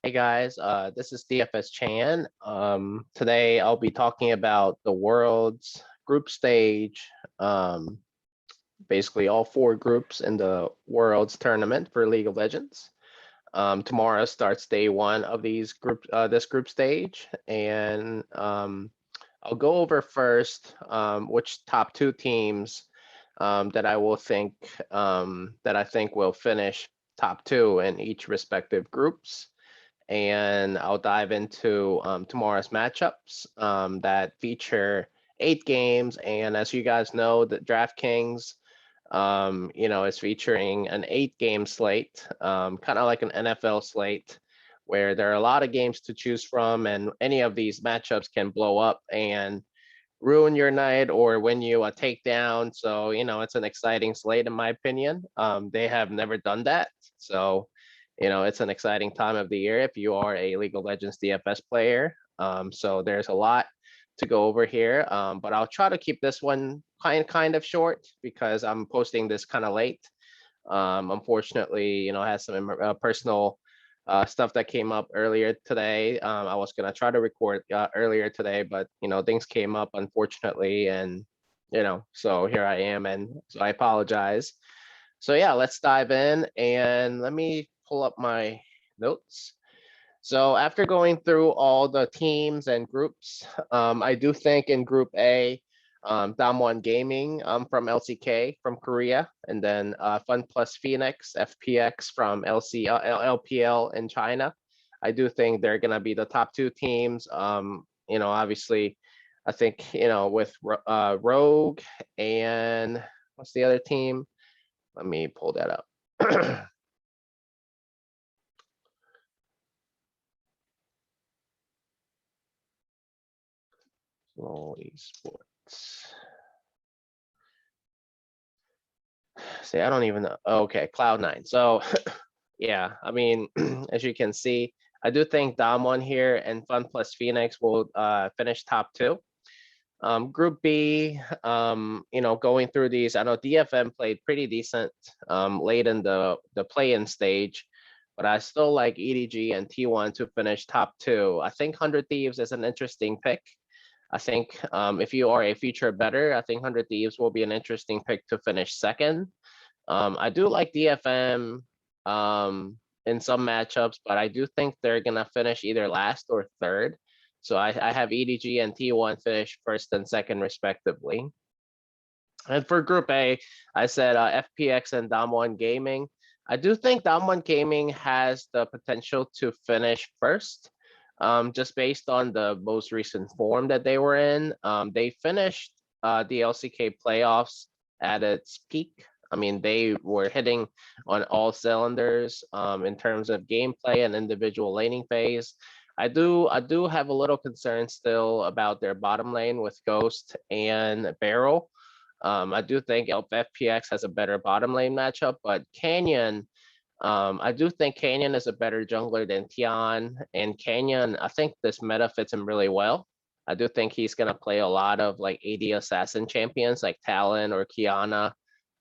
Hey guys, this is DFS Chan. Today I'll be talking about the world's group stage, um, basically all four groups in the world's tournament for League of Legends. Tomorrow starts day one of this group stage, and I'll go over first which top two teams that I think will finish top two in each respective groups, and I'll dive into tomorrow's matchups that feature 8 games. And as you guys know, the DraftKings, is featuring an 8-game slate, kind of like an NFL slate, where there are a lot of games to choose from, and any of these matchups can blow up and ruin your night or win you a takedown. So, it's an exciting slate in my opinion. They have never done that. So, it's an exciting time of the year if you are a League of Legends DFS player. So there's a lot to go over here, but I'll try to keep this one kind of short because I'm posting this kind of late. Unfortunately, I had some personal stuff that came up earlier today. I was gonna try to record earlier today, but things came up unfortunately, and so here I am, and so I apologize. So yeah, let's dive in, and let me pull up my notes. So after going through all the teams and groups, I do think in Group A, Damwon Gaming from LCK from Korea, and then Fun Plus Phoenix, FPX from LPL in China. I do think they're gonna be the top two teams. Obviously, I think with Rogue and what's the other team? Let me pull that up. Slow esports. See, I don't even know. Okay, Cloud9. So, yeah, I mean, as you can see, I do think Damwon here and Fun Plus Phoenix will finish top two. Group B, going through these, I know DFM played pretty decent late in the play-in stage, but I still like EDG and T1 to finish top two. I think 100 Thieves is an interesting pick. I think if you are a feature better, I think 100 Thieves will be an interesting pick to finish second. I do like DFM in some matchups, but I do think they're gonna finish either last or third. So I have EDG and T1 finish first and second respectively. And for Group A, I said FPX and Damwon Gaming. I do think Damwon Gaming has the potential to finish first, just based on the most recent form that they were in. They finished the LCK playoffs at its peak. I mean, they were hitting on all cylinders in terms of gameplay and individual laning phase. I do have a little concern still about their bottom lane with Ghost and Barrel. I do think FPX has a better bottom lane matchup, but Canyon, I do think Canyon is a better jungler than Tian, and Canyon, I think this meta fits him really well. I do think he's gonna play a lot of like AD assassin champions like Talon or Kiana,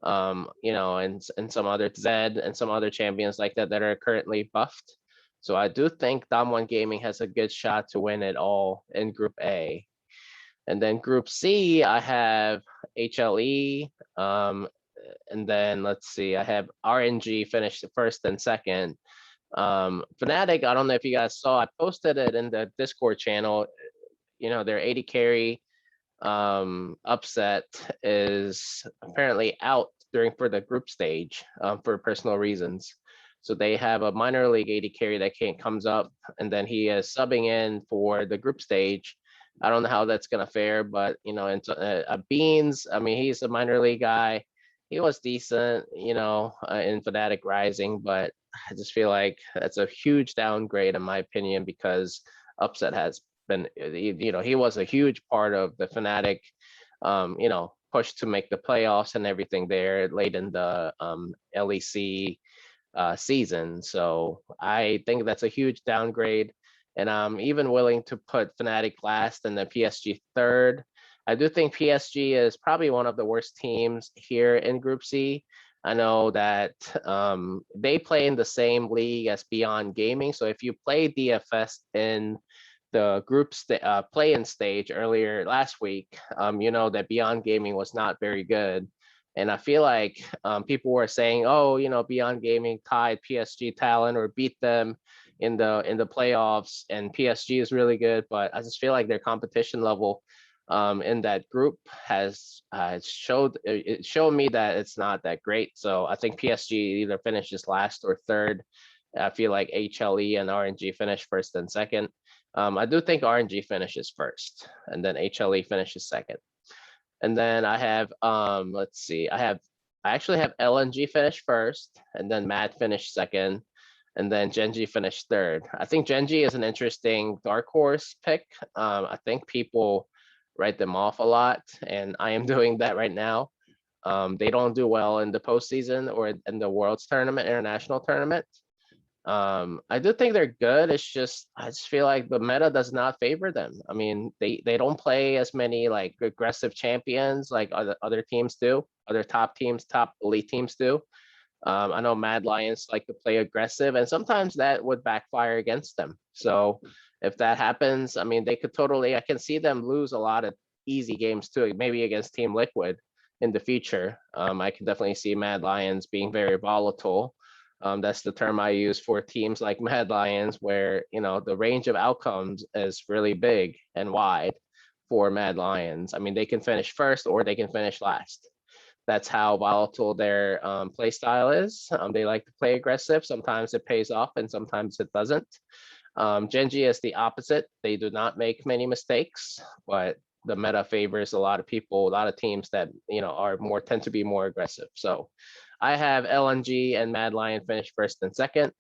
and some other Zed and some other champions like that that are currently buffed. So I do think Damwon Gaming has a good shot to win it all in Group A. And then Group C, I have HLE. And then let's see, I have RNG finished first and second. Fnatic, I don't know if you guys saw, I posted it in the Discord channel. Their 80 carry upset is apparently out for the group stage for personal reasons. So they have a minor league 80 carry that comes up, and then he is subbing in for the group stage. I don't know how that's gonna fare, but Beans, I mean, he's a minor league guy. He was decent, in Fnatic Rising, but I just feel like that's a huge downgrade in my opinion because Upset has been, he was a huge part of the Fnatic, push to make the playoffs and everything there late in the LEC season. So I think that's a huge downgrade. And I'm even willing to put Fnatic last and the PSG third. I do think PSG is probably one of the worst teams here in Group C. I know that they play in the same league as Beyond Gaming. So if you play DFS in the play-in stage earlier last week, you know that Beyond Gaming was not very good. And I feel like people were saying, oh, you know, Beyond Gaming tied PSG Talent or beat them in the playoffs, and PSG is really good, but I just feel like their competition level in that group has it showed me that it's not that great. So I think PSG either finishes last or third. I feel like HLE and RNG finish first and second. I do think RNG finishes first, and then HLE finishes second. And then I have let's see, I actually have LNG finish first, and then Matt finish second, and then GenG finished third. I think GenG is an interesting dark horse pick. I think people write them off a lot, and I am doing that right now. They don't do well in the postseason or in the Worlds tournament, international tournament. I do think they're good. It's just I just feel like the meta does not favor them. I mean, they don't play as many like aggressive champions like other teams do, other top teams, top elite teams do. I know Mad Lions like to play aggressive, and sometimes that would backfire against them. So if that happens, I mean, they could totally. I can see them lose a lot of easy games too, maybe against Team Liquid in the future. I can definitely see Mad Lions being very volatile. That's the term I use for teams like Mad Lions, where you know the range of outcomes is really big and wide for Mad Lions. I mean, they can finish first or they can finish last. That's how volatile their play style is. They like to play aggressive. Sometimes it pays off and sometimes it doesn't. GenG is the opposite. They do not make many mistakes, but the meta favors a lot of people, a lot of teams that you know are more tend to be more aggressive. So I have LNG and Mad Lion finish first and second.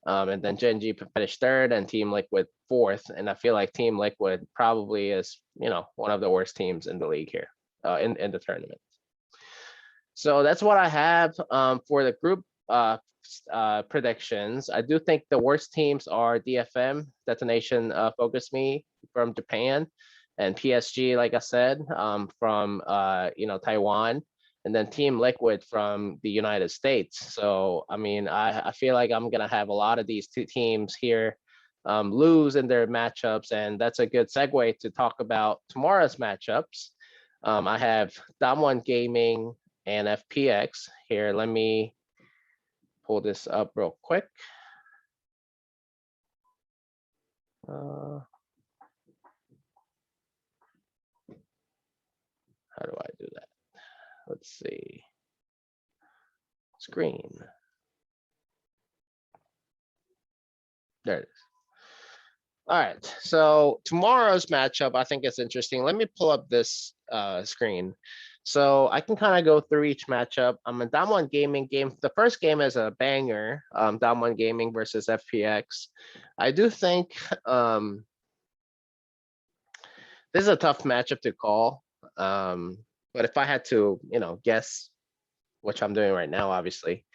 And then GenG finished third and Team Liquid fourth. And I feel like Team Liquid probably is, you know, one of the worst teams in the league here in the tournament. So that's what I have for the group predictions. I do think the worst teams are DFM, Detonation Focus Me from Japan, and PSG, like I said, from you know, Taiwan, and then Team Liquid from the United States. So I mean, I feel like I'm gonna have a lot of these two teams here lose in their matchups, and that's a good segue to talk about tomorrow's matchups. I have Damwon Gaming and FPX here. Let me pull this up real quick. How do I do that? Let's see. Screen. There it is. All right, so tomorrow's matchup, I think it's interesting. Let me pull up this screen. So I can kind of go through each matchup. I'm a Damwon Gaming game. The first game is a banger, Damwon Gaming versus FPX. I do think this is a tough matchup to call. But if I had to, you know, guess, which I'm doing right now, obviously,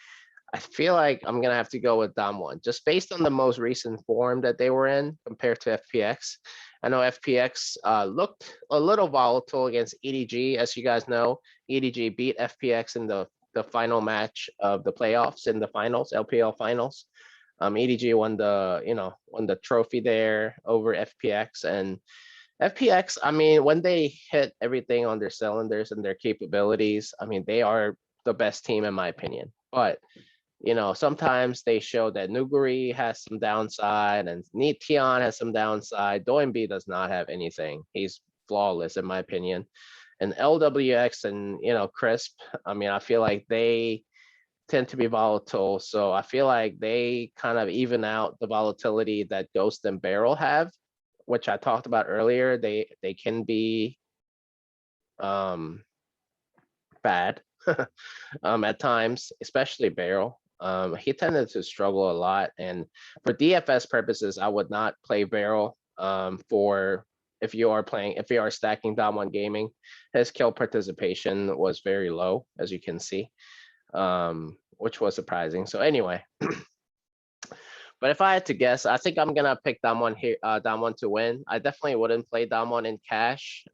I feel like I'm gonna have to go with Damwon, just based on the most recent form that they were in compared to FPX. I know FPX looked a little volatile against EDG, as you guys know. EDG beat FPX in the final match of the playoffs in the finals, LPL finals. EDG won the trophy there over FPX, and FPX, I mean, when they hit everything on their cylinders and their capabilities, I mean, they are the best team in my opinion. But you know, sometimes they show that Nuguri has some downside and Tion has some downside. Doinb does not have anything. He's flawless in my opinion. And LWX and, you know, Crisp, I mean, I feel like they tend to be volatile. So I feel like they kind of even out the volatility that Ghost and Barrel have, which I talked about earlier. They can be bad at times, especially Barrel. He tended to struggle a lot, and for DFS purposes, I would not play Barrel. For if you are stacking Damwon Gaming, his kill participation was very low, as you can see, which was surprising. So anyway, but if I had to guess, I think I'm gonna pick Damwon here, Damwon to win. I definitely wouldn't play Damwon in cash.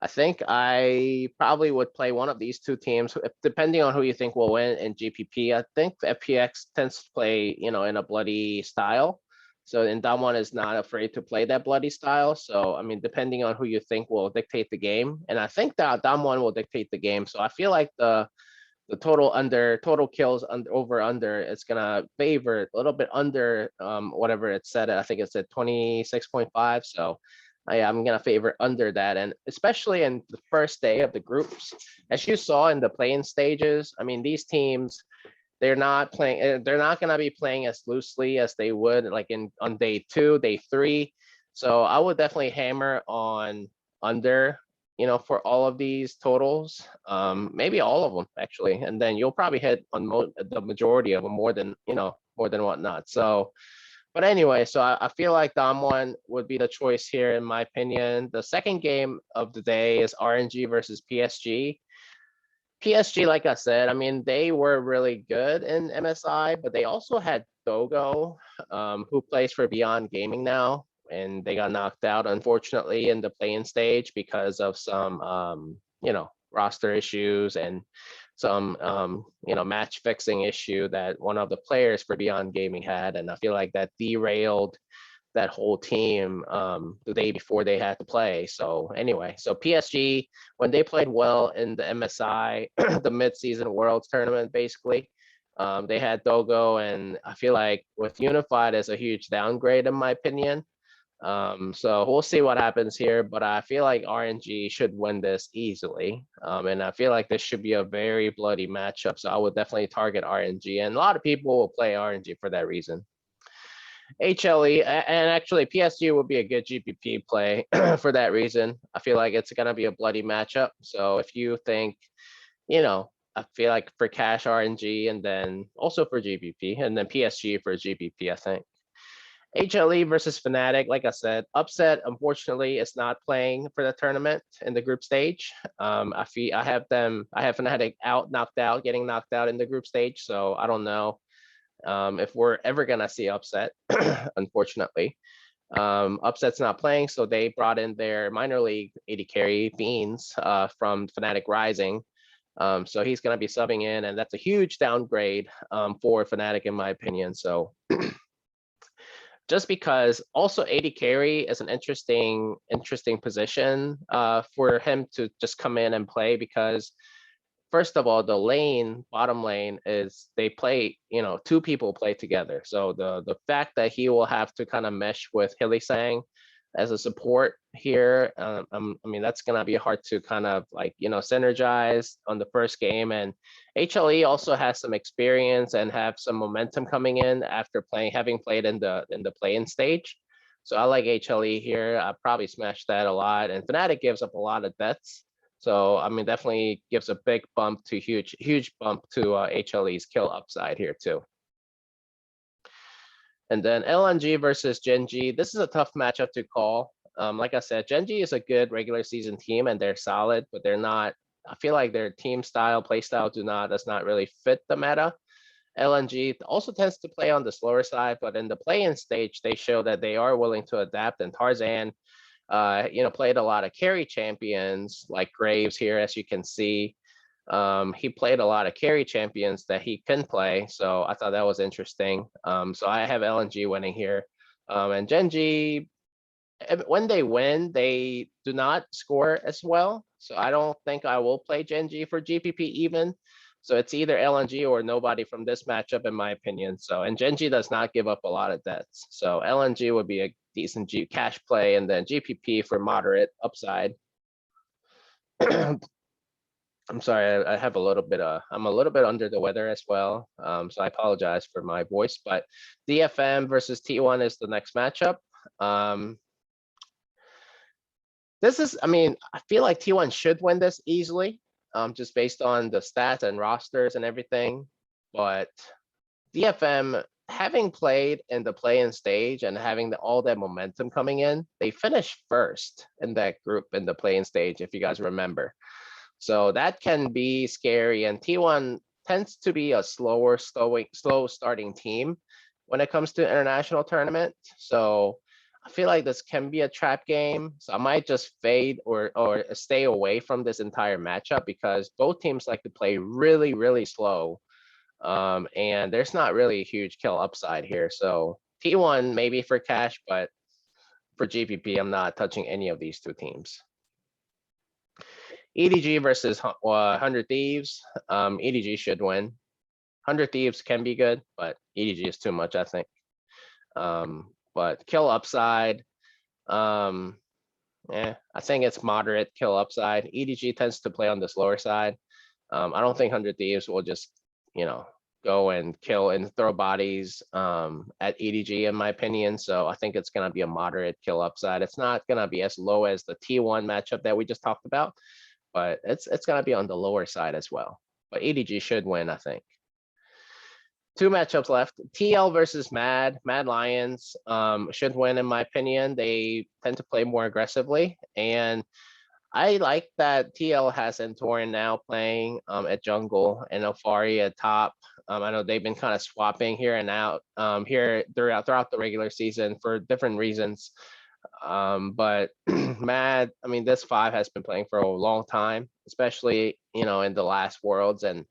I think I probably would play one of these two teams, depending on who you think will win in GPP. I think FPX tends to play, in a bloody style. So, and Damwon is not afraid to play that bloody style. So, I mean, depending on who you think will dictate the game, and I think that Damwon will dictate the game. So, I feel like the total kills over under, it's gonna favor a little bit under whatever it said. I think it said 26.5. So I'm gonna favor under that, and especially in the first day of the groups, as you saw in the play-in stages. I mean, these teams, they're not playing. They're not gonna be playing as loosely as they would like on day 2, day 3. So I would definitely hammer on under, for all of these totals, maybe all of them actually, and then you'll probably hit on the majority of them more than whatnot. So. But anyway, so I feel like Damwon would be the choice here, in my opinion. The second game of the day is RNG versus PSG. PSG, like I said, I mean, they were really good in MSI, but they also had Dogo, who plays for Beyond Gaming now, and they got knocked out, unfortunately, in the play-in stage because of some, roster issues and some, match fixing issue that one of the players for Beyond Gaming had, and I feel like that derailed that whole team the day before they had to play. So anyway, so PSG, when they played well in the MSI, the mid-season Worlds tournament, basically, they had Dogo, and I feel like with Unified is a huge downgrade in my opinion. So we'll see what happens here, but I feel like RNG should win this easily. And I feel like this should be a very bloody matchup. So I would definitely target RNG, and a lot of people will play RNG for that reason. HLE, and actually PSG would be a good GPP play for that reason. I feel like it's gonna be a bloody matchup. So if you think, I feel like for cash RNG, and then also for GPP, and then PSG for GPP, I think. HLE versus Fnatic, like I said, upset. Unfortunately, is not playing for the tournament in the group stage. I have Fnatic knocked out, getting knocked out in the group stage. So I don't know if we're ever gonna see upset, unfortunately. Upset's not playing, so they brought in their minor league AD carry Beans from Fnatic Rising. So he's gonna be subbing in, and that's a huge downgrade for Fnatic in my opinion. So just because also AD carry is an interesting position for him to just come in and play, because first of all, the bottom lane is they play, two people play together. So the fact that he will have to kind of mesh with Hillisang as a support here, I mean, that's gonna be hard to kind of like, synergize on the first game. And HLE also has some experience and have some momentum coming in after having played in the play-in stage. So I like HLE here. I probably smash that a lot. And Fnatic gives up a lot of deaths. So I mean, definitely gives a big bump to huge bump to HLE's kill upside here too. And then LNG versus GenG. This is a tough matchup to call. Like I said, GenG is a good regular season team, and they're solid, but they're not. I feel like their team style, play style, does not really fit the meta. LNG also tends to play on the slower side, but in the play-in stage, they show that they are willing to adapt. And Tarzan, played a lot of carry champions like Graves here, as you can see. He played a lot of carry champions that he can play, so I thought that was interesting. So I have LNG winning here. And GenG, when they win, they do not score as well. So I don't think I will play GenG for GPP even. So it's either LNG or nobody from this matchup, in my opinion. So, and GenG does not give up a lot of deaths. So LNG would be a decent cash play, and then GPP for moderate upside. I'm sorry, I have a little bit I'm a little bit under the weather as well. So I apologize for my voice, but DFM versus T1 is the next matchup. This is, I mean, I feel like T1 should win this easily, just based on the stats and rosters and everything. But DFM, having played in the play-in stage and having all that momentum coming in, they finished first in that group in the play-in stage, if you guys remember. So that can be scary, and T1 tends to be a slow starting team when it comes to international tournament. So I feel like this can be a trap game, so I might just fade or stay away from this entire matchup because both teams like to play really, really slow. And there's not really a huge kill upside here. So T1 maybe for cash, but for GPP, I'm not touching any of these two teams. EDG versus 100 Thieves. EDG should win. 100 Thieves can be good, but EDG is too much, I think. But kill upside, I think it's moderate kill upside. EDG tends to play on this lower side. I don't think 100 Thieves will just, go and kill and throw bodies at EDG in my opinion. So I think it's gonna be a moderate kill upside. It's not gonna be as low as the T1 matchup that we just talked about, but it's gonna be on the lower side as well. But EDG should win, I think. Two matchups left. TL versus Mad. Mad Lions should win in my opinion. They tend to play more aggressively, and I like that TL has Entorin now playing at jungle and Alfari at top. I know they've been kind of swapping here and out here throughout the regular season for different reasons. But Mad, I mean, this 5 has been playing for a long time, especially in the last Worlds, and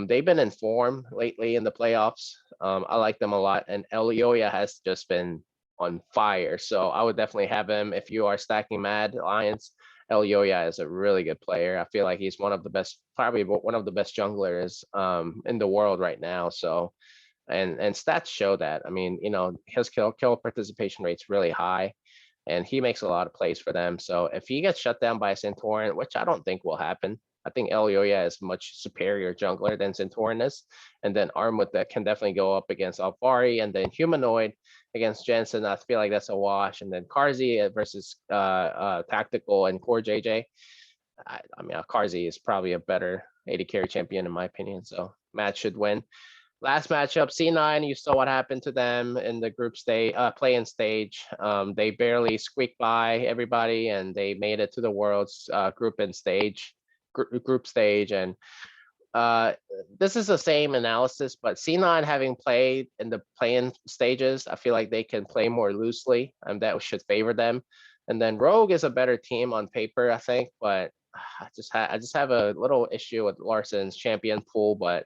they've been in form lately in the playoffs. I like them a lot, and Elioya has just been on fire. So I would definitely have him if you are stacking Mad Lions. Elioya is a really good player. I feel like he's one of the best, probably one of the best junglers in the world right now. So, and stats show that. I mean, his kill participation rate's really high, and he makes a lot of plays for them. So if he gets shut down by Santorin, which I don't think will happen, I think Elioya is much superior jungler than Santorin is. And then Armwood that can definitely go up against Alfari, and then Humanoid against Jensen. I feel like that's a wash. And then Karzi versus Tactical and Core JJ. I mean, Karzi is probably a better AD carry champion in my opinion. So Matt should win. Last matchup, C9, you saw what happened to them in the group stage, play-in stage. They barely squeaked by everybody, and they made it to the Worlds group stage. And this is the same analysis, but C9 having played in the play-in stages, I feel like they can play more loosely, and that should favor them. And then Rogue is a better team on paper, I think, but I just have a little issue with Larson's champion pool, but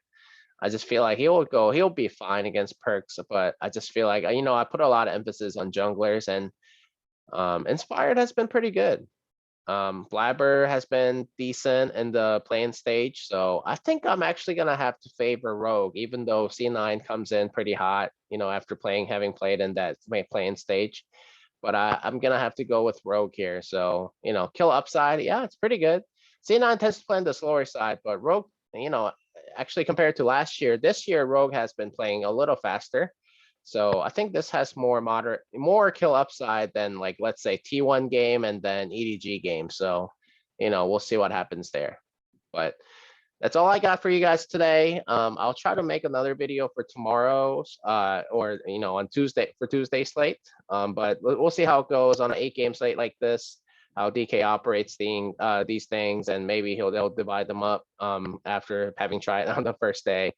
I just feel like he'll be fine against Perks, but I just feel like, I put a lot of emphasis on junglers, and Inspired has been pretty good. Blabber has been decent in the playing stage, so I think I'm actually gonna have to favor Rogue, even though C9 comes in pretty hot, after having played in that playing stage. But I'm gonna have to go with Rogue here. So, kill upside, yeah, it's pretty good. C9 tends to play on the slower side, but Rogue, actually compared to last year, this year Rogue has been playing a little faster. So I think this has more kill upside than, like, let's say T1 game and then EDG game. So, we'll see what happens there. But that's all I got for you guys today. I'll try to make another video for tomorrow's or on Tuesday for Tuesday slate. But we'll see how it goes on an 8-game slate like this, how DK operates these things, and maybe they'll divide them up after having tried it on the first day.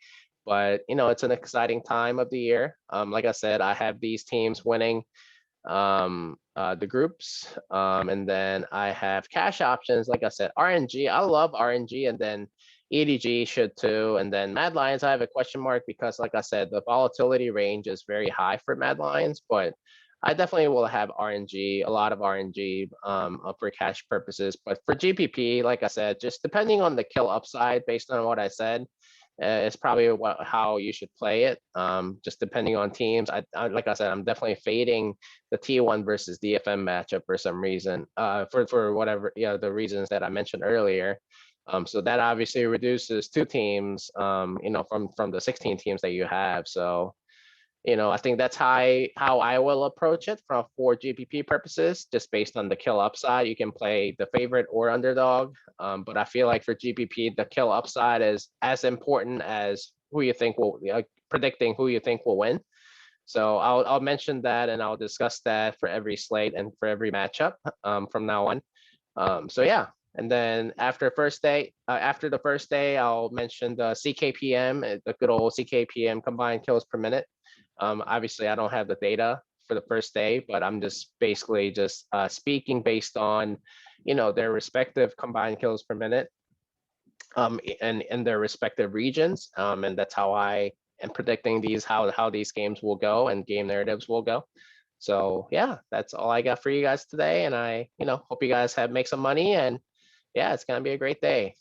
But it's an exciting time of the year. Like I said, I have these teams winning the groups, and then I have cash options. Like I said, RNG, I love RNG, and then EDG should too. And then Mad Lions, I have a question mark because, like I said, the volatility range is very high for Mad Lions, but I definitely will have RNG, a lot of RNG for cash purposes. But for GPP, like I said, just depending on the kill upside based on what I said, it's probably how you should play it. Just depending on teams. Like I said, I'm definitely fading the T1 versus DFM matchup for some reason, for whatever, the reasons that I mentioned earlier. So that obviously reduces 2 teams, from the 16 teams that you have. So, I think that's how I will approach it for GPP purposes, just based on the kill upside. You can play the favorite or underdog, but I feel like for GPP, the kill upside is as important as who you think will predicting who you think will win. So I'll mention that, and I'll discuss that for every slate and for every matchup from now on. So yeah. And then after the first day, I'll mention the CKPM, the good old CKPM combined kills per minute. Obviously, I don't have the data for the first day, but I'm just basically just speaking based on, their respective combined kills per minute and in their respective regions. And that's how I am predicting how these games will go and game narratives will go. So yeah, that's all I got for you guys today. And I, hope you guys make some money, and yeah, it's gonna be a great day.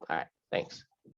All right, thanks.